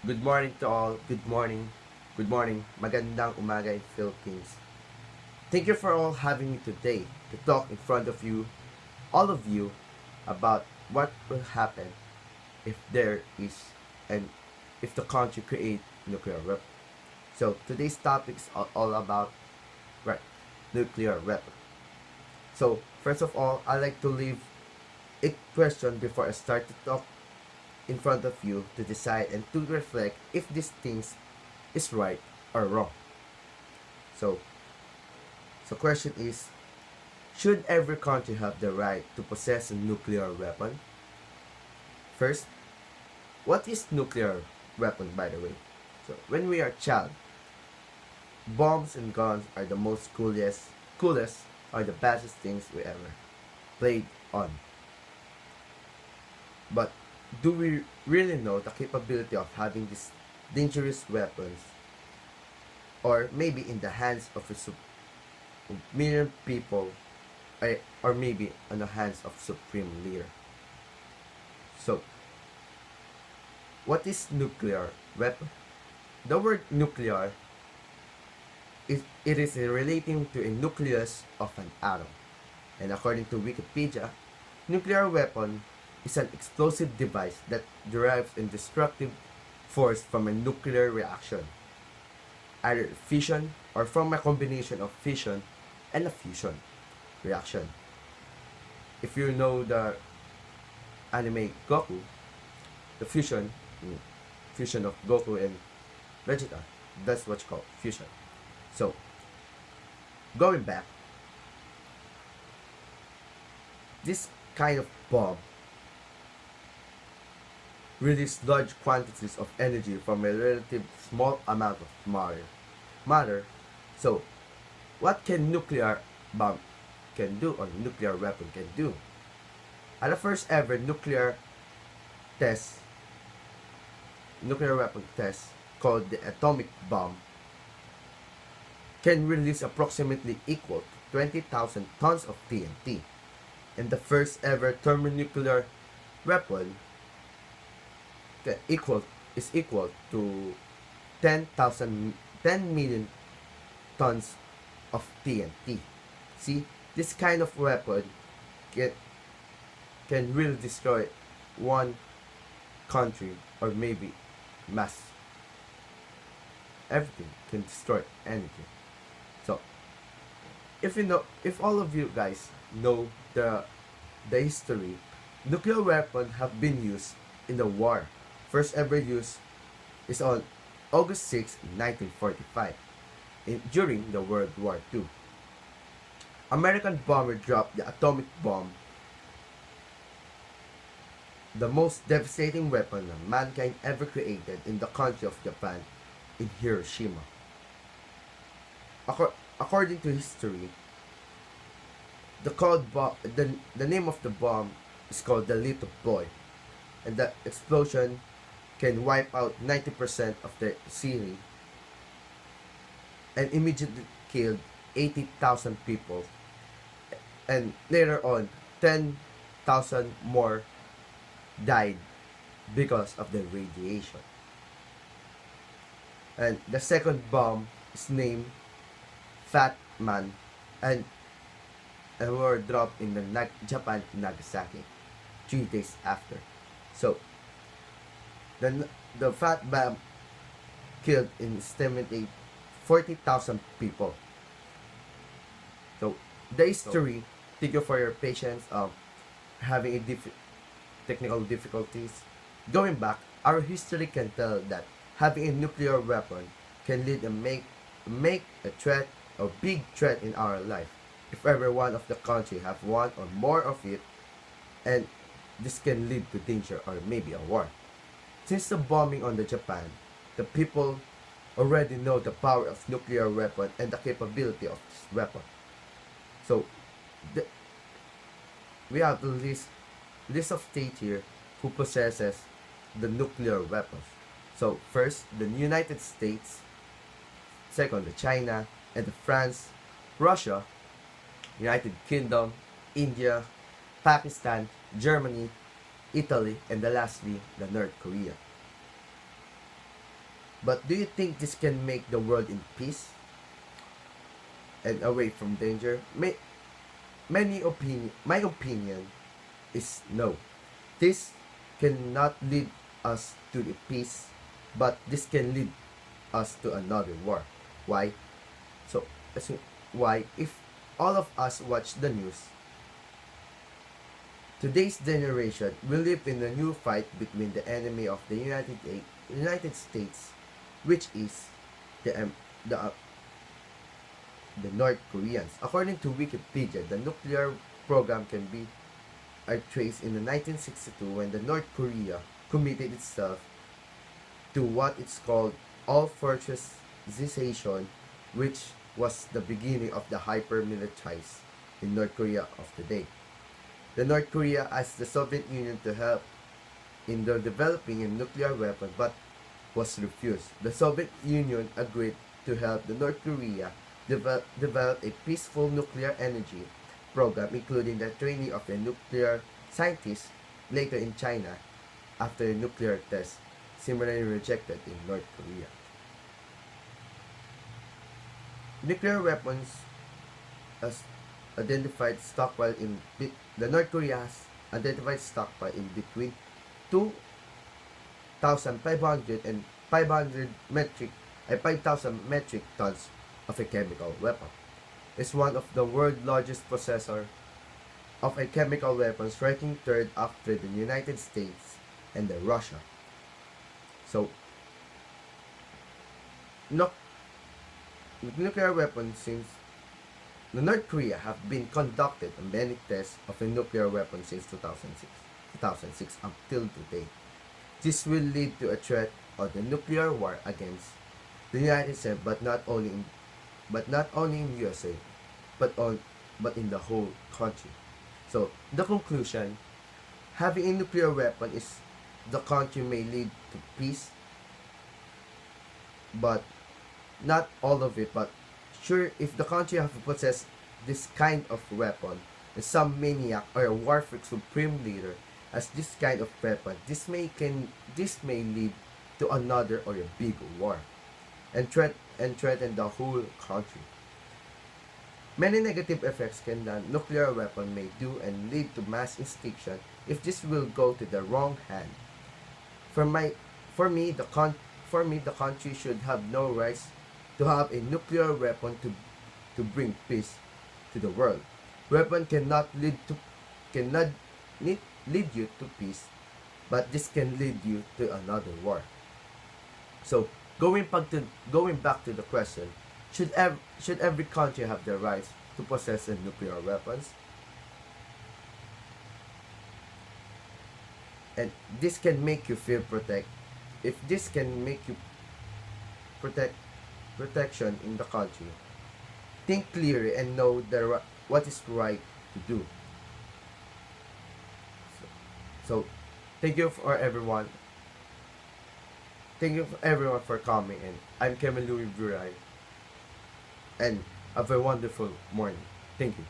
Good morning to all. Good morning. Good morning. Magandang umaga in Philippines. Thank you for all having me today to talk in front of you, all of you, about what will happen if there is and if the country create nuclear weapon. So today's topic is all about right nuclear weapon. So first of all, I like to leave a question before I start to talk in front of you to decide and to reflect if these things is right or wrong. So, so question is, should every country have the right to possess a nuclear weapon? First, what is nuclear weapon by the way? So, when we are child, bombs and guns are the most coolest are the baddest things we ever played on. But do we really know the capability of having these dangerous weapons or maybe in the hands of a million people or maybe on the hands of supreme leader. So, what is nuclear weapon? The word nuclear it is relating to a nucleus of an atom. And according to Wikipedia, nuclear weapon is an explosive device that derives a destructive force from a nuclear reaction, either fission or from a combination of fission and a fusion reaction. If you know the anime Goku, the fusion of Goku and Vegeta, that's what's called fusion. So, going back, this kind of bomb releases large quantities of energy from a relatively small amount of matter. So, what can nuclear bomb can do or nuclear weapon can do? At the first ever test, nuclear weapon test called the atomic bomb can release approximately equal to 20,000 tons of TNT. And the first ever thermonuclear weapon is equal to 10 million tons of TNT. See, this kind of weapon can, can really destroy one country or maybe mass. Everything can destroy anything. So, if all of you guys know the history, nuclear weapons have been used in the war. First ever use is on August 6, 1945, during the World War II. American bomber dropped the atomic bomb, the most devastating weapon mankind ever created in the country of Japan, in Hiroshima. According to history, the name of the bomb is called the Little Boy, and the explosion can wipe out 90% of the city and immediately killed 80,000 people, and later on 10,000 more died because of the radiation. And the second bomb is named Fat Man, and were dropped in the Japan Nagasaki 3 days after. So the Fat Bomb killed in estimated 40,000 people. So the history, thank you for your patience of having technical difficulties. Going back, our history can tell that having a nuclear weapon can lead and make a threat, a big threat in our life. If every one of the country have one or more of it, and this can lead to danger or maybe a war. Since the bombing on the Japan, the people already know the power of nuclear weapon and the capability of this weapon. So, the, we have the list of states here who possesses the nuclear weapons. So first, the United States, second, the China, and the France, Russia, United Kingdom, India, Pakistan, Germany, Italy, and lastly, the North Korea. But do you think this can make the world in peace and away from danger? My opinion is no. This cannot lead us to the peace, but this can lead us to another war. Why? So, why? If all of us watch the news, today's generation will live in a new fight between the enemy of the United States, which is the um, the uh, the North Koreans. According to Wikipedia, the nuclear program can be traced in the 1962 when the North Korea committed itself to what it's called all-fortressization, which was the beginning of the hyper-militarized in North Korea of today. The North Korea asked the Soviet Union to help in the developing a nuclear weapon but was refused. The Soviet Union agreed to help the North Korea develop a peaceful nuclear energy program, including the training of a nuclear scientist later in China after a nuclear test similarly rejected in North Korea. Nuclear weapons as identified stockpile in the North Korea has identified stockpile in between 2,500 and 5,000 metric tons of a chemical weapon. It's one of the world's largest possessor of a chemical weapon, ranking third after the United States and the Russia. So, nuclear weapons since the North Korea have been conducted many tests of a nuclear weapon since 2006 until today. This will lead to a threat of the nuclear war against the United States, but not only in USA, but in the whole country. So the conclusion: having a nuclear weapon is the country may lead to peace, but not all of it. But sure, if the country have possessed this kind of weapon, and some maniac or a warfare supreme leader has this kind of weapon, this may lead to another or a big war, and threaten the whole country. Many negative effects can the nuclear weapon may do and lead to mass extinction if this will go to the wrong hand. For me, the country should have no rights to have a nuclear weapon to bring peace to the world. Weapon cannot lead you to peace, but this can lead you to another war. So going back to the question, should every country have the rights to possess a nuclear weapons? And this can make you feel protect. If this can make you protection in the country, think clearly and know what is right to do. So thank you for everyone. Thank you for everyone for coming in. I'm Louie Viray, and have a wonderful morning. Thank you.